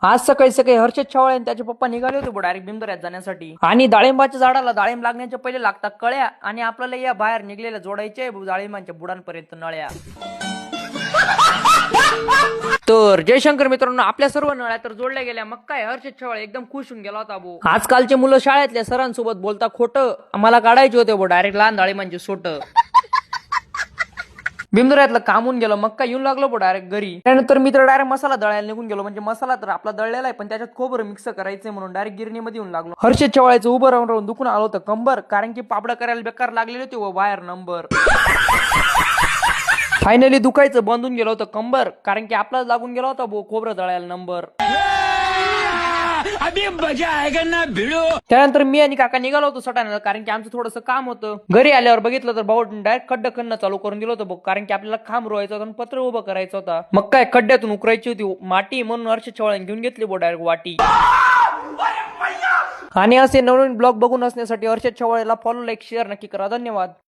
आज सकाळी सकाळी हर्षद छावळे आणि त्याचे पप्पा निघाले होते डायरेक्ट बिंदुऱ्यात जाण्यासाठी. आणि डाळिंबाच्या झाडाला डाळिंब लागण्याच्या पहिले लागतात कळ्या, आणि आपल्याला या बाहेर निघलेल्या जोडायचे डाळिंबांच्या बुडांपर्यंत नळ्या. तर जयशंकर मित्रांनो, आपल्या सर्व नळ्या तर जोडल्या गेल्या. मग काय हर्षद छावळे एकदम खुश होऊन गेला होता भाऊ. आजकालचे मुलं शाळेतल्या सरांसोबत बोलता खोटं, आम्हाला काढायचे होते डायरेक्ट लहान डाळिंबांचे सोट. बिंदुऱ्यातलं कामून गेलं, मग काय येऊन लागलो डायरेक्ट घरी. त्यानंतर मी तर डायरेक्ट मसाला दळायला निघून गेलो. म्हणजे मसाला तर आपला दळलेला आहे, पण त्याच्यात खोबरं मिक्स करायचंय म्हणून डायरेक्ट गिरणीमध्ये येऊन लागलो. हर्षद छावळेचं उभं राहून राहून दुखून आलं होतं कंबर, कारण की पापडा करायला बेकार लागलेले होते व बाहेर नंबर. फायनली दुखायचं बंदून गेलं होतं कंबर, कारण की आपलाच लागून गेला होता खोबरं दळायला नंबर. त्यानंतर मी आणि काका निघालो होतो सटाण्याला, कारण की आमचं थोडंसं काम होतं. घरी आल्यावर बघितलं तर भाऊ डायरेक्ट खड्ड खणणं चालू करून दिलं होतं, कारण की आपल्याला खांब रोवायचा होता आणि पत्र उभं करायचं होता. मग काय खड्ड्यातून उकरायची होती माटी, म्हणून हर्षद छावळ्याने घेऊन घेतली डायरेक्ट वाटी. आणि असे नवीन ब्लॉग बघून असण्यासाठी हर्षद छावळेला फॉलो, लाईक, शेअर नक्की करा. धन्यवाद.